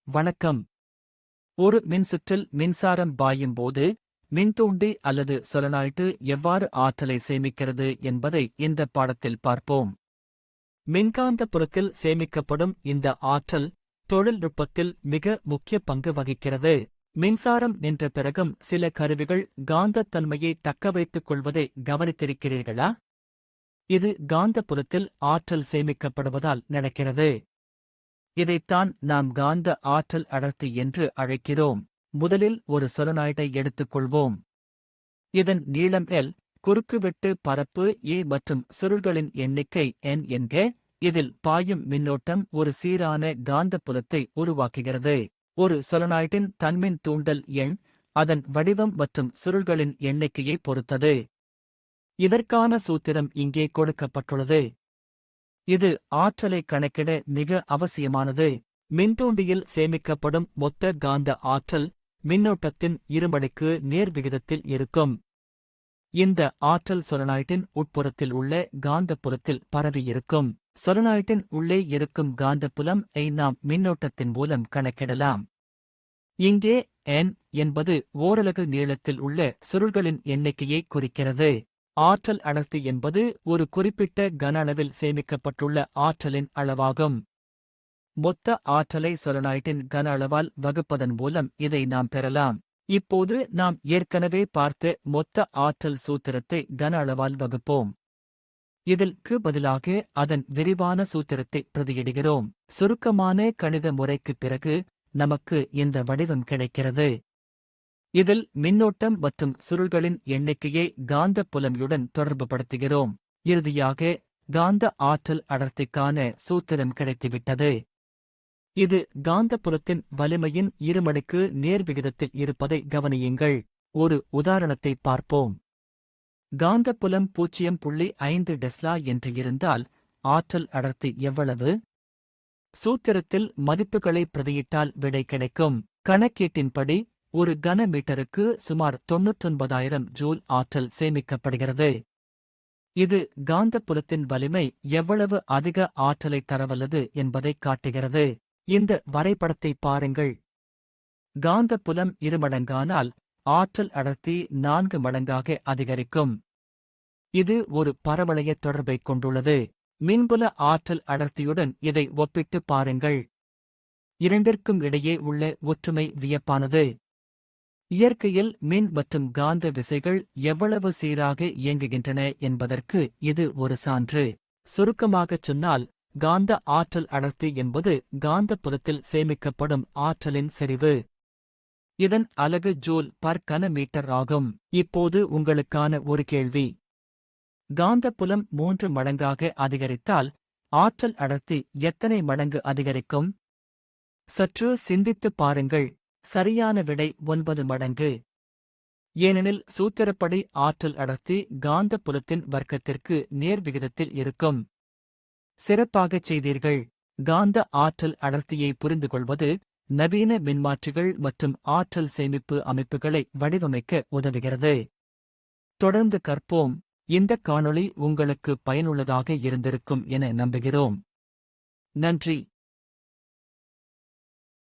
வணக்கம். ஒரு மின்சுற்றில் மின்சாரம் பாயும் போது மின்தூண்டி அல்லது சொலனாய்டு எவ்வாறு ஆற்றலை சேமிக்கிறது என்பதை இந்த பாடத்தில் பார்ப்போம். மின்காந்த புலத்தில் சேமிக்கப்படும் இந்த ஆற்றல் தொழில்நுட்பத்தில் மிக முக்கிய பங்கு வகிக்கிறது. மின்சாரம் நின்ற பிறகும் சில கருவிகள் காந்தத்தன்மையை தக்கவைத்துக் கொள்வதை கவனித்திருக்கிறீர்களா? இது காந்தப்புலத்தில் ஆற்றல் சேமிக்கப்படுவதால் நடக்கிறது. இதைத்தான் நாம் காந்த ஆற்றல் அடர்த்தி என்று அழைக்கிறோம். முதலில் ஒரு சொலனாய்டை எடுத்துக்கொள்வோம். இதன் நீளம் L, குறுக்குவெட்டு பரப்பு A மற்றும் சுருள்களின் எண்ணிக்கை N என்க. இதில் பாயும் மின்னோட்டம் ஒரு சீரான காந்தப்புலத்தை உருவாக்குகிறது. ஒரு சொலனாய்டின் தன்மின் தூண்டல் எண் அதன் வடிவம் மற்றும் சுருள்களின் எண்ணிக்கையை பொறுத்தது. இதற்கான சூத்திரம் இங்கே கொடுக்கப்பட்டுள்ளது. இது ஆற்றலை கணக்கிட மிக அவசியமானது. மின்தூண்டியில் சேமிக்கப்படும் மொத்த காந்த ஆற்றல் மின்னோட்டத்தின் இருமடிக்கு நேர்விகிதத்தில் இருக்கும். இந்த ஆற்றல் சொலனாய்டின் உட்புறத்தில் உள்ள காந்தப்புலத்தில் பரவியிருக்கும். சொலனாய்டின் உள்ளே இருக்கும் காந்தப்புலம் ஐ நாம் மின்னோட்டத்தின் மூலம் கணக்கிடலாம். இங்கே N என்பது ஓரலகு நீளத்தில் உள்ள சுருள்களின் எண்ணிக்கையை குறிக்கிறது. ஆற்றல் அடர்த்தி என்பது ஒரு குறிப்பிட்ட கன அளவில் சேமிக்கப்பட்டுள்ள ஆற்றலின் அளவாகும். மொத்த ஆற்றலை சொலனாய்டின் கன அளவால் வகுப்பதன் மூலம் இதை நாம் பெறலாம். இப்போது நாம் ஏற்கனவே பார்த்த மொத்த ஆற்றல் சூத்திரத்தை கன அளவால் வகுப்போம். இதில் க்கு பதிலாக அதன் விரிவான சூத்திரத்தை பிரதியிடுகிறோம். சுருக்கமான கணித முறைக்குப் பிறகு நமக்கு இந்த வடிவம் கிடைக்கிறது. இதில் மின்னோட்டம் மற்றும் சுருள்களின் எண்ணிக்கையை காந்தப்புலமுடன் தொடர்புபடுத்துகிறோம். இறுதியாக காந்த ஆற்றல் அடர்த்திக்கான சூத்திரம் கிடைத்துவிட்டது. இது காந்தப்புலத்தின் வலிமையின் இருமடிக்கு நேர்விகிதத்தில் இருப்பதை கவனியுங்கள். ஒரு உதாரணத்தை பார்ப்போம். காந்தப்புலம் 0.5 டெஸ்லா என்று இருந்தால் ஆற்றல் அடர்த்தி எவ்வளவு? சூத்திரத்தில் மதிப்புகளை பிரதியிட்டால் விடை கிடைக்கும். கணக்கீட்டின்படி ஒரு கன மீட்டருக்கு சுமார் 99,000 ஜூல் ஆற்றல் சேமிக்கப்படுகிறது. இது காந்தப்புலத்தின் வலிமை எவ்வளவு அதிக ஆற்றலை தரவல்லது என்பதைக் காட்டுகிறது. இந்த வரைபடத்தை பாருங்கள். காந்தப்புலம் இருமடங்கானால் ஆற்றல் அடர்த்தி 4 மடங்காக அதிகரிக்கும். இது ஒரு பரவளைய தொடர்பைக் கொண்டுள்ளது. மின்புல ஆற்றல் அடர்த்தியுடன் இதை ஒப்பிட்டுப் பாருங்கள். இரண்டிற்கும் இடையே உள்ள ஒற்றுமை வியப்பானது. இயற்கையில் மின் மற்றும் காந்த விசைகள் எவ்வளவு சீராக இயங்குகின்றன என்பதற்கு இது ஒரு சான்று. சுருக்கமாகச் சொன்னால் காந்த ஆற்றல் அடர்த்தி என்பது காந்தப்புலத்தில் சேமிக்கப்படும் ஆற்றலின் செறிவு. இதன் அலகு ஜூல் பர் கன மீட்டர் ஆகும். இப்போது உங்களுக்கான ஒரு கேள்வி. காந்தப்புலம் 3 மடங்காக அதிகரித்தால் ஆற்றல் அடர்த்தி எத்தனை மடங்கு அதிகரிக்கும்? சற்று சிந்தித்துப் பாருங்கள். சரியான விடை 9 மடங்கு. ஏனெனில் சூத்திரப்படி ஆற்றல் அடர்த்தி காந்தப்புலத்தின் வர்க்கத்திற்கு நேர்விகிதத்தில் இருக்கும். சிறப்பாகச் செய்தீர்கள். காந்த ஆற்றல் அடர்த்தியை புரிந்துகொள்வது நவீன மின்மாற்றிகள் மற்றும் ஆற்றல் சேமிப்பு அமைப்புகளை வடிவமைக்க உதவுகிறது. தொடர்ந்து கற்போம். இந்தக் காணொளி உங்களுக்கு பயனுள்ளதாக இருந்திருக்கும் என நம்புகிறோம். நன்றி.